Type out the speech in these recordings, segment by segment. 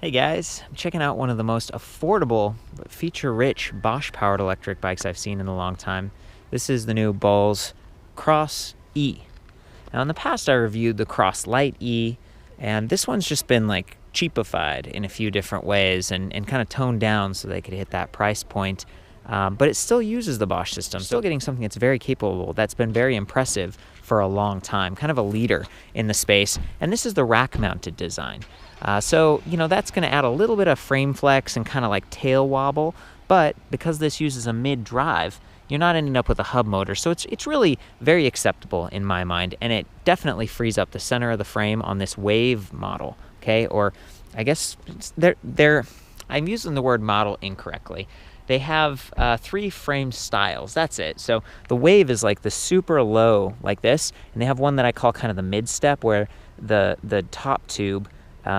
Hey guys, I'm checking out one of the most affordable but feature-rich Bosch powered electric bikes I've seen in a long time. This is the new Bose Cross E. Now in the past I reviewed the Cross Lite E, and this one's just been like cheapified in a few different ways and kind of toned down so they could hit that price point. But it still uses the Bosch system, still getting something that's very capable, that's been very impressive for a long time, kind of a leader in the space. And this is the rack-mounted design. So that's going to add a little bit of frame flex and kind of like tail wobble, but because this uses a mid-drive, you're not ending up with a hub motor. So it's really very acceptable in my mind, and it definitely frees up the center of the frame on this Wave model, okay? Or I guess I'm using the word model incorrectly. They have 3 frame styles, that's it. So the Wave is like the super low like this, and they have one that I call kind of the mid step where the top tube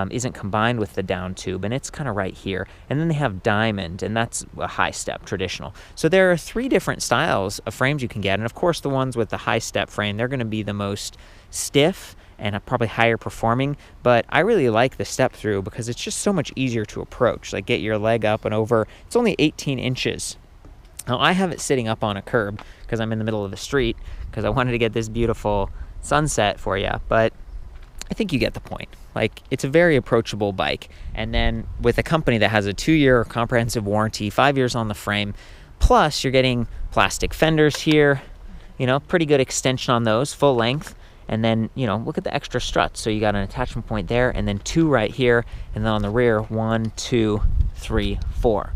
isn't combined with the down tube, and it's kind of right here. And then they have Diamond, and that's a high step, traditional. So there are 3 different styles of frames you can get, and of course the ones with the high step frame, they're going to be the most stiff and probably higher performing, but I really like the step through because it's just so much easier to approach, like get your leg up and over. It's only 18 inches. Now I have it sitting up on a curb because I'm in the middle of the street because I wanted to get this beautiful sunset for you, but I think you get the point. Like, it's a very approachable bike. And then with a company that has a 2-year comprehensive warranty, 5 years on the frame, plus you're getting plastic fenders here, pretty good extension on those, full length. And then, look at the extra struts. So you got an attachment point there, and then 2 right here, and then on the rear, 1, 2, 3, 4.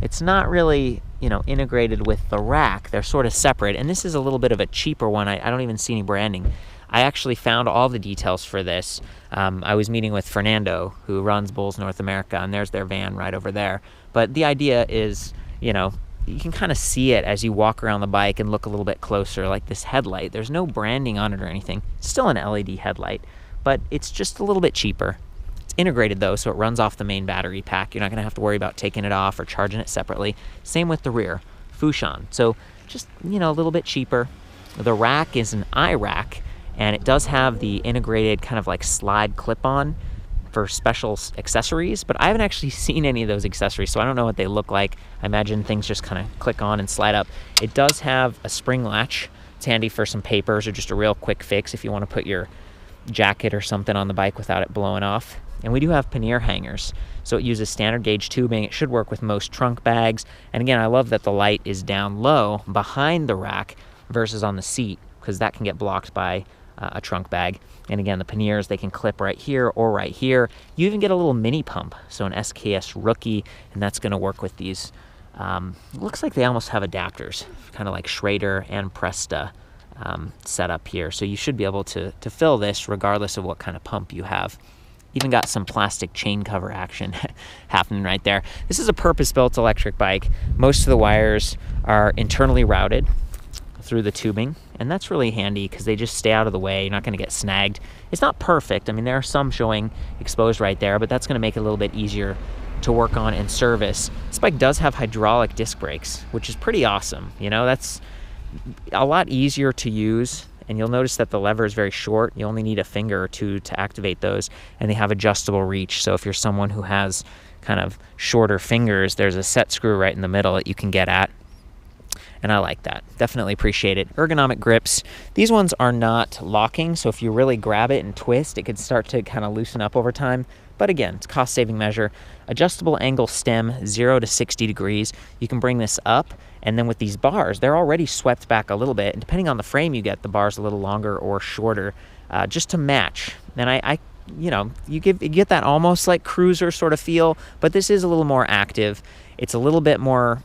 It's not really, integrated with the rack. They're sort of separate. And this is a little bit of a cheaper one. I don't even see any branding. I actually found all the details for this. I was meeting with Fernando, who runs Bulls North America, and there's their van right over there. But the idea is, you can kind of see it as you walk around the bike and look a little bit closer, like this headlight. There's no branding on it or anything. It's still an LED headlight, but it's just a little bit cheaper. It's integrated though, so it runs off the main battery pack. You're not gonna have to worry about taking it off or charging it separately. Same with the rear, Fushan. So just, a little bit cheaper. The rack is an iRack, and it does have the integrated kind of like slide clip-on for special accessories, but I haven't actually seen any of those accessories, so I don't know what they look like. I imagine things just kind of click on and slide up. It does have a spring latch. It's handy for some papers or just a real quick fix if you want to put your jacket or something on the bike without it blowing off. And we do have pannier hangers, so it uses standard gauge tubing. It should work with most trunk bags. And again, I love that the light is down low behind the rack versus on the seat, because that can get blocked by a trunk bag. And again, the panniers, they can clip right here or right here. You even get a little mini pump, so an SKS Rookie, and that's going to work with these. Looks like they almost have adapters, kind of like Schrader and Presta set up here. So you should be able to fill this regardless of what kind of pump you have. Even got some plastic chain cover action happening right there. This is a purpose-built electric bike. Most of the wires are internally routed through the tubing, and that's really handy because they just stay out of the way. You're not going to get snagged. It's not perfect. I mean, there are some showing exposed right there, but that's going to make it a little bit easier to work on and service. This bike does have hydraulic disc brakes, which is pretty awesome. That's a lot easier to use, and you'll notice that the lever is very short. You only need a finger or two to activate those, and they have adjustable reach. So if you're someone who has kind of shorter fingers, there's a set screw right in the middle that you can get at. And I like that. Definitely appreciate it. Ergonomic grips. These ones are not locking, so if you really grab it and twist, it could start to kind of loosen up over time. But again, it's a cost-saving measure. Adjustable angle stem, 0 to 60 degrees. You can bring this up, and then with these bars, they're already swept back a little bit. And depending on the frame you get, the bar's a little longer or shorter, just to match. And you get that almost like cruiser sort of feel, but this is a little more active. It's a little bit more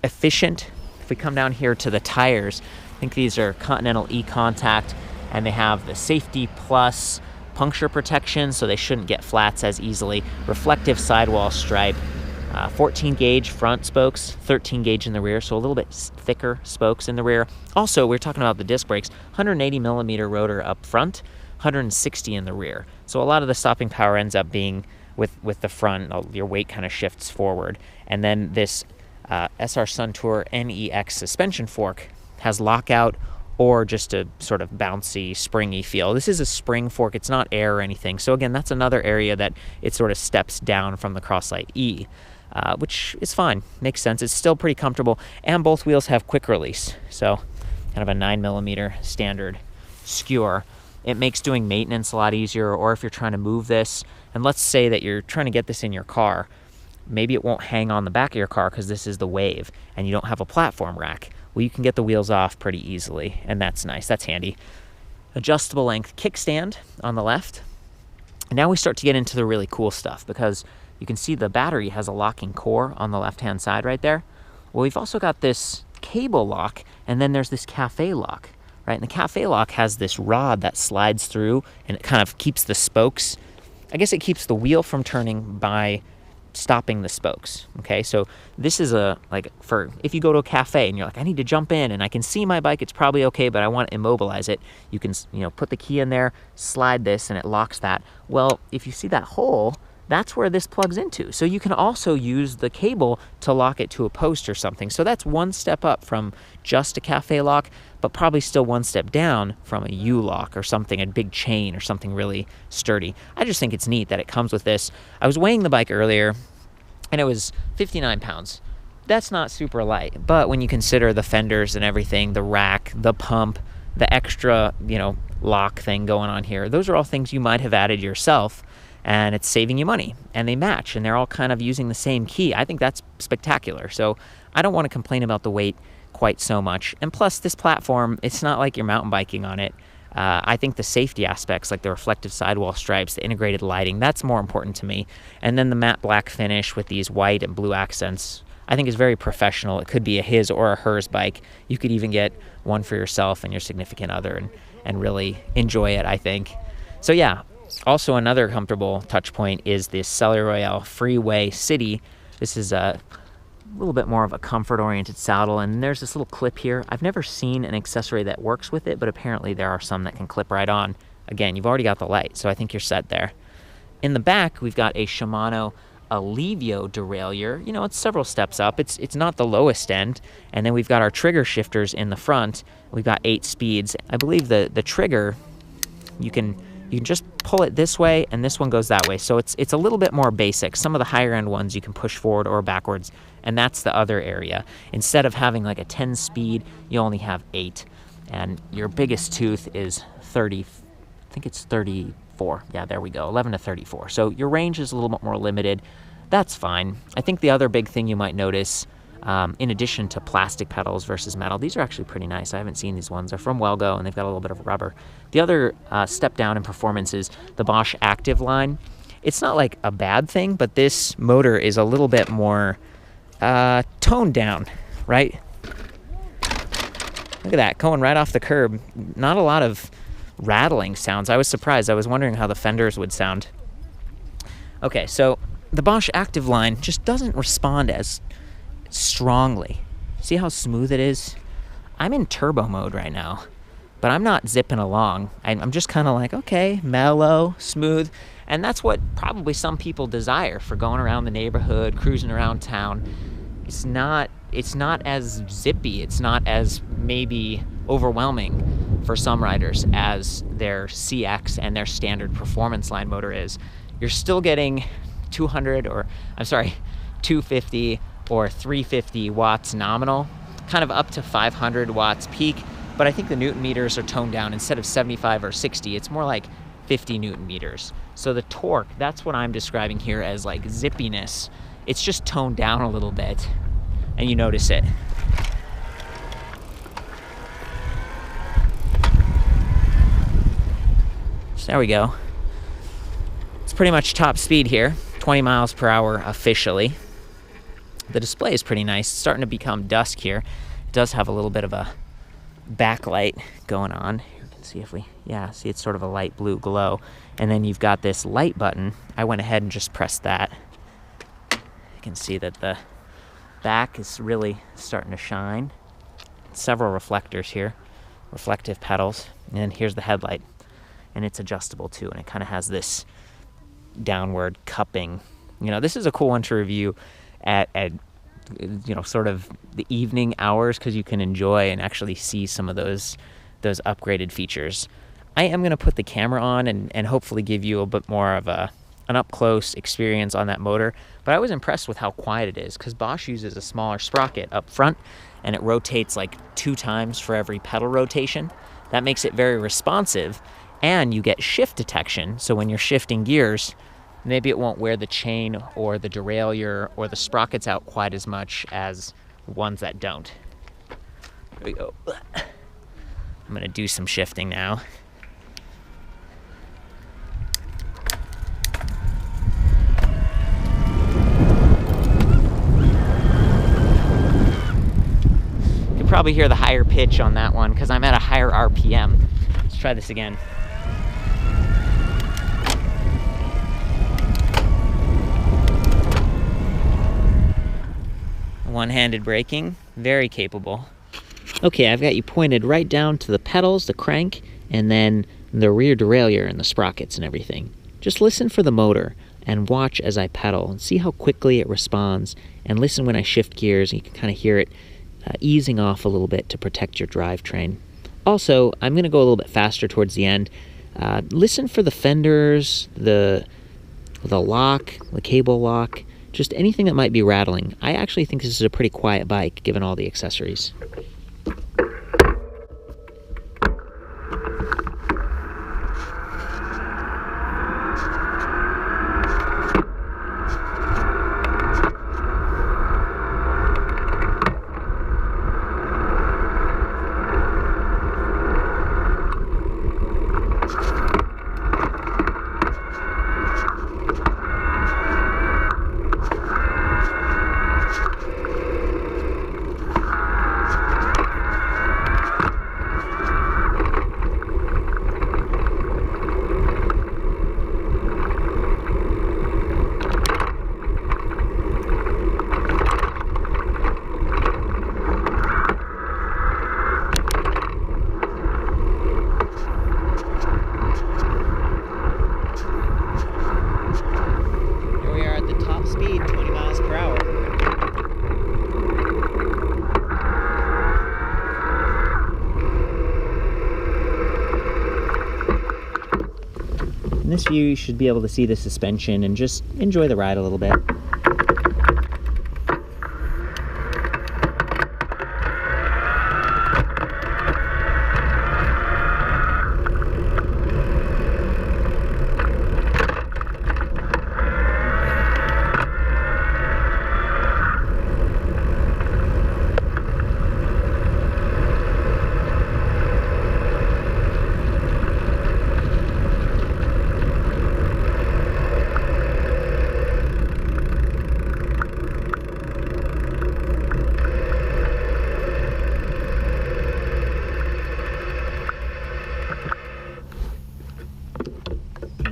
efficient. If we come down here to the tires, I think these are Continental E-Contact, and they have the Safety Plus puncture protection, so they shouldn't get flats as easily. Reflective sidewall stripe, 14 gauge front spokes, 13 gauge in the rear, so a little bit thicker spokes in the rear. Also, we're talking about the disc brakes, 180 millimeter rotor up front, 160 in the rear. So a lot of the stopping power ends up being with the front. Your weight kind of shifts forward. And then this SR Suntour NEX suspension fork has lockout or just a sort of bouncy, springy feel. This is a spring fork. It's not air or anything. So again, that's another area that it sort of steps down from the Crosslite E, which is fine. Makes sense. It's still pretty comfortable. And both wheels have quick release. So kind of a 9mm standard skewer. It makes doing maintenance a lot easier, or if you're trying to move this, and let's say that you're trying to get this in your car, maybe it won't hang on the back of your car because this is the Wave and you don't have a platform rack. Well, you can get the wheels off pretty easily, and that's nice. That's handy. Adjustable length kickstand on the left. And now we start to get into the really cool stuff, because you can see the battery has a locking core on the left-hand side right there. Well, we've also got this cable lock, and then there's this cafe lock, right? And the cafe lock has this rod that slides through, and it kind of keeps the spokes. I guess it keeps the wheel from turning by stopping the spokes. Okay, so this is for if you go to a cafe and you're like, I need to jump in and I can see my bike, it's probably okay, but I want to immobilize it. You can, put the key in there, slide this, and it locks that. Well, if you see that hole, that's where this plugs into. So you can also use the cable to lock it to a post or something. So that's one step up from just a cafe lock, but probably still one step down from a U-lock or something, a big chain or something really sturdy. I just think it's neat that it comes with this. I was weighing the bike earlier, and it was 59 pounds. That's not super light, but when you consider the fenders and everything, the rack, the pump, the extra, lock thing going on here, those are all things you might have added yourself, and it's saving you money, and they match, and they're all kind of using the same key. I think that's spectacular. So I don't want to complain about the weight quite so much. And plus, this platform, it's not like you're mountain biking on it. I think the safety aspects, like the reflective sidewall stripes, the integrated lighting, that's more important to me. And then the matte black finish with these white and blue accents, I think is very professional. It could be a his or a hers bike. You could even get one for yourself and your significant other and really enjoy it, I think. So yeah, also another comfortable touch point is this Celery Royale Freeway City. This is a little bit more of a comfort-oriented saddle, and there's this little clip here. I've never seen an accessory that works with it, but apparently there are some that can clip right on. Again, you've already got the light, so I think you're set there. In the back, we've got a Shimano Alivio derailleur. It's several steps up. It's not the lowest end. And then we've got our trigger shifters in the front. We've got 8 speeds. I believe the trigger, you can just pull it this way, and this one goes that way. So it's a little bit more basic. Some of the higher end ones you can push forward or backwards, and that's the other area. Instead of having like a 10 speed, you only have 8. And your biggest tooth is 30, I think it's 34. Yeah, there we go, 11 to 34. So your range is a little bit more limited. That's fine. I think the other big thing you might notice, in addition to plastic pedals versus metal, these are actually pretty nice. I haven't seen these ones. They're from Wellgo, and they've got a little bit of rubber. The other step down in performance is the Bosch Active line. It's not like a bad thing, but this motor is a little bit more toned down, right? Look at that, going right off the curb. Not a lot of rattling sounds. I was surprised. I was wondering how the fenders would sound. Okay, so the Bosch Active line just doesn't respond as strongly. See how smooth it is? I'm in turbo mode right now, but I'm not zipping along. I'm just kind of like, okay, mellow, smooth. And that's what probably some people desire for going around the neighborhood, cruising around town. It's not as zippy. It's not as maybe overwhelming for some riders as their CX and their standard performance line motor is. You're still getting 250 or 350 watts nominal, kind of up to 500 watts peak, but I think the Newton meters are toned down. Instead of 75 or 60, it's more like 50 Newton meters. So the torque, that's what I'm describing here as like zippiness. It's just toned down a little bit, and you notice it. So there we go. It's pretty much top speed here, 20 miles per hour officially. The display is pretty nice. It's starting to become dusk here. It does have a little bit of a backlight going on. You can see see it's sort of a light blue glow. And then you've got this light button. I went ahead and just pressed that. You can see that the back is really starting to shine. Several reflectors here, reflective pedals. And here's the headlight. And it's adjustable too, and it kind of has this downward cupping. This is a cool one to review at sort of the evening hours, because you can enjoy and actually see some of those those upgraded features. I am going to put the camera on and hopefully give you a bit more of an up-close experience on that motor, but I was impressed with how quiet it is because Bosch uses a smaller sprocket up front and it rotates like 2 times for every pedal rotation. That makes it very responsive, and you get shift detection, so when you're shifting gears, maybe it won't wear the chain or the derailleur or the sprockets out quite as much as ones that don't. There we go. I'm gonna do some shifting now. You can probably hear the higher pitch on that one because I'm at a higher RPM. Let's try this again. One-handed braking, very capable. Okay, I've got you pointed right down to the pedals, the crank, and then the rear derailleur and the sprockets and everything. Just listen for the motor and watch as I pedal and see how quickly it responds, and listen when I shift gears and you can kind of hear it easing off a little bit to protect your drivetrain. Also, I'm going to go a little bit faster towards the end. Listen for the fenders, the lock, the cable lock, just anything that might be rattling. I actually think this is a pretty quiet bike given all the accessories. Speed 20 miles per hour. In this view, you should be able to see the suspension and just enjoy the ride a little bit.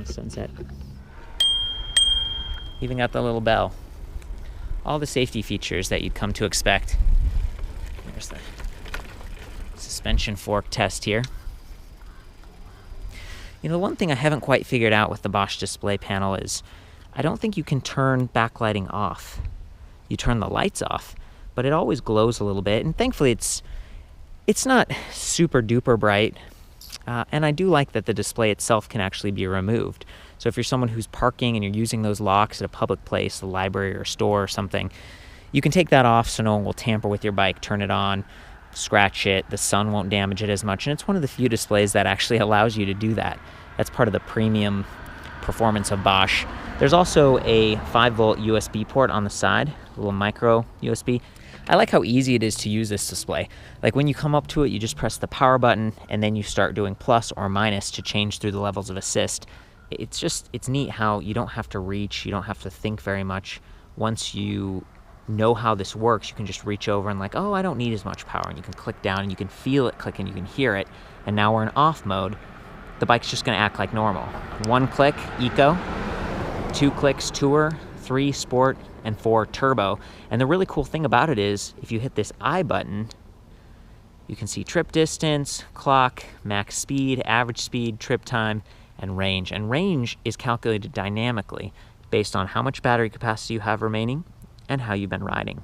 Sunset. Even got the little bell. All the safety features that you'd come to expect. There's the suspension fork test here. You know, the one thing I haven't quite figured out with the Bosch display panel is I don't think you can turn backlighting off. You turn the lights off, but it always glows a little bit, and thankfully it's not super duper bright. And I do like that the display itself can actually be removed. So if you're someone who's parking and you're using those locks at a public place, a library or a store or something, you can take that off so no one will tamper with your bike, turn it on, scratch it, the sun won't damage it as much. And it's one of the few displays that actually allows you to do that. That's part of the premium performance of Bosch. There's also a 5-volt USB port on the side, a little micro USB. I like how easy it is to use this display. Like when you come up to it, you just press the power button and then you start doing plus or minus to change through the levels of assist. It's neat how you don't have to reach, you don't have to think very much. Once you know how this works, you can just reach over and like, oh, I don't need as much power, and you can click down and you can feel it click and you can hear it. And now we're in off mode. The bike's just gonna act like normal. 1 click, Eco, 2 clicks, Tour, 3 Sport, and 4 Turbo. And the really cool thing about it is if you hit this I button, you can see trip distance, clock, max speed, average speed, trip time, and range. And range is calculated dynamically based on how much battery capacity you have remaining and how you've been riding.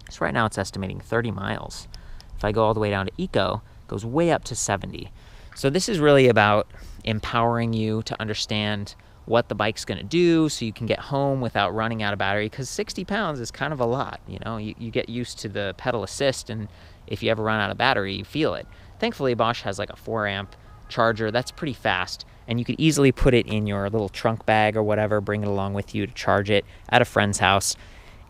So right now it's estimating 30 miles. If I go all the way down to Eco, goes way up to 70. So this is really about empowering you to understand what the bike's going to do so you can get home without running out of battery, because 60 pounds is kind of a lot. You get used to the pedal assist, and if you ever run out of battery, you feel it. Thankfully, Bosch has like a 4 amp charger that's pretty fast, and you could easily put it in your little trunk bag or whatever, bring it along with you to charge it at a friend's house.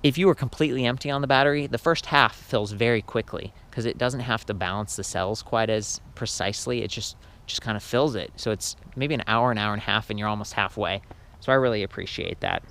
If you were completely empty on the battery, the first half fills very quickly because it doesn't have to balance the cells quite as precisely. It just kind of fills it. So it's maybe an hour and a half, and you're almost halfway. So I really appreciate that.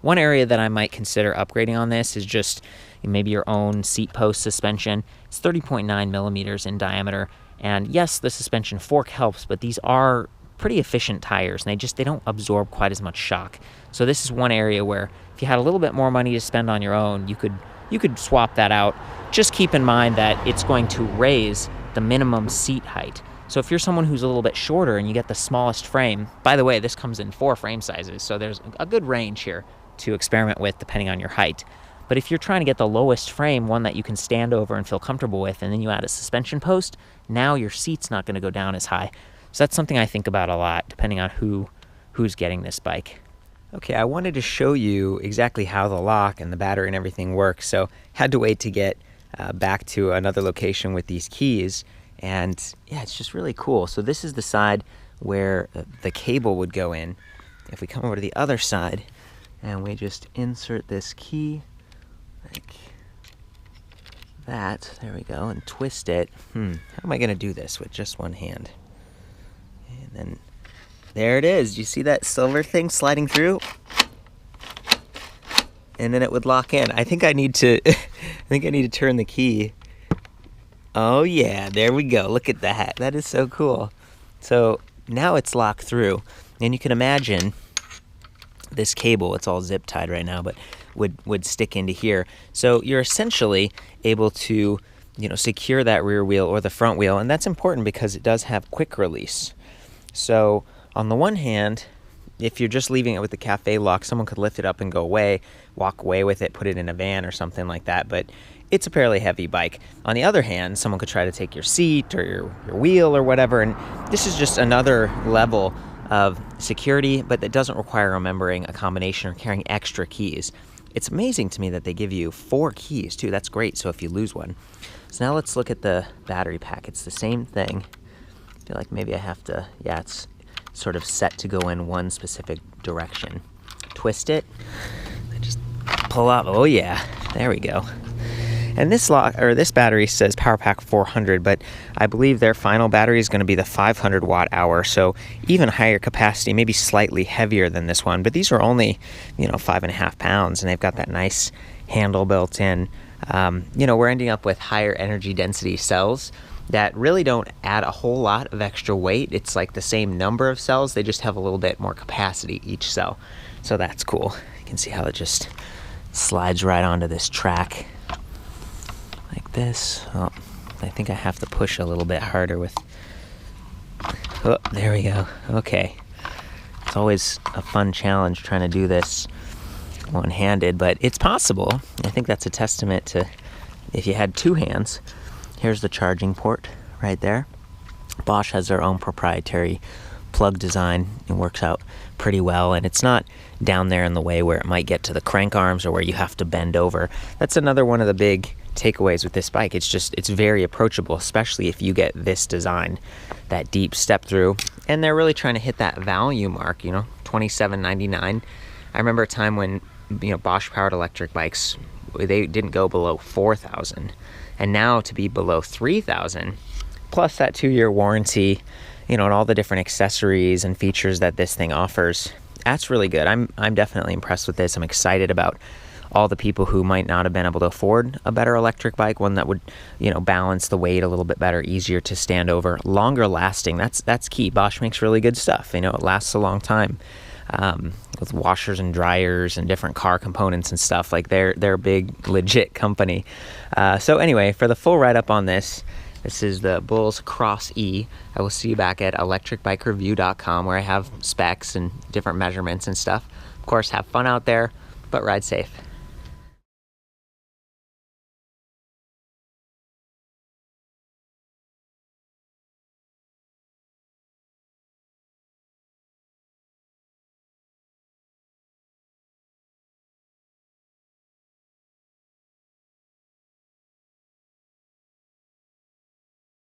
One area that I might consider upgrading on this is just maybe your own seat post suspension. It's 30.9 millimeters in diameter. And yes, the suspension fork helps, but these are pretty efficient tires, and they don't absorb quite as much shock. So this is one area where if you had a little bit more money to spend on your own, you could swap that out. Just keep in mind that it's going to raise the minimum seat height. So if you're someone who's a little bit shorter and you get the smallest frame, by the way, this comes in 4 frame sizes, so there's a good range here to experiment with depending on your height. But if you're trying to get the lowest frame, one that you can stand over and feel comfortable with, and then you add a suspension post, now your seat's not going to go down as high. So that's something I think about a lot, depending on who's getting this bike. Okay, I wanted to show you exactly how the lock and the battery and everything works, so had to wait to get back to another location with these keys. And yeah, it's just really cool. So this is the side where the cable would go in. If we come over to the other side and we just insert this key like that, there we go, and twist it. How am I gonna do this with just one hand? And then there it is. You see that silver thing sliding through? And then it would lock in. I think I need to turn the key. Oh yeah, there we go. Look at that. That is so cool. So now it's locked through, and you can imagine this cable, it's all zip tied right now, but would stick into here. So you're essentially able to, secure that rear wheel or the front wheel, and that's important because it does have quick release. So on the one hand, if you're just leaving it with the cafe lock, someone could lift it up and go away, walk away with it, put it in a van or something like that, but it's a fairly heavy bike. On the other hand, someone could try to take your seat or your wheel or whatever, and this is just another level of security, but that doesn't require remembering a combination or carrying extra keys. It's amazing to me that they give you 4 keys too. That's great, so if you lose one. So now let's look at the battery pack. It's the same thing. I feel like maybe I have to, it's sort of set to go in one specific direction. Twist it, and just pull up. Oh yeah, there we go. And this battery says PowerPack 400, but I believe their final battery is going to be the 500 watt hour, so even higher capacity, maybe slightly heavier than this one. But these are only, 5.5 pounds, and they've got that nice handle built in. We're ending up with higher energy density cells that really don't add a whole lot of extra weight. It's like the same number of cells, they just have a little bit more capacity each cell. So that's cool. You can see how it just slides right onto this track like this. Oh, I think I have to push a little bit harder with, oh, there we go. Okay. It's always a fun challenge trying to do this one-handed, but it's possible. I think that's a testament to if you had 2 hands. Here's the charging port right there. Bosch has their own proprietary plug design. It works out pretty well, and it's not down there in the way where it might get to the crank arms or where you have to bend over. That's another one of the big takeaways with this bike. It's very approachable, especially if you get this design, that deep step through. And they're really trying to hit that value mark, $27.99. I remember a time when Bosch powered electric bikes, they didn't go below $4,000, and now to be below $3,000 plus that 2-year warranty, and all the different accessories and features that this thing offers, that's really good. I'm definitely impressed with this. I'm excited about all the people who might not have been able to afford a better electric bike, one that would, balance the weight a little bit better, easier to stand over, longer lasting. That's key. Bosch makes really good stuff. It lasts a long time. With washers and dryers and different car components and stuff. Like they're a big, legit company. So anyway, for the full write-up on this is the Bulls Cross E. I will see you back at electricbikereview.com, where I have specs and different measurements and stuff. Of course, have fun out there, but ride safe.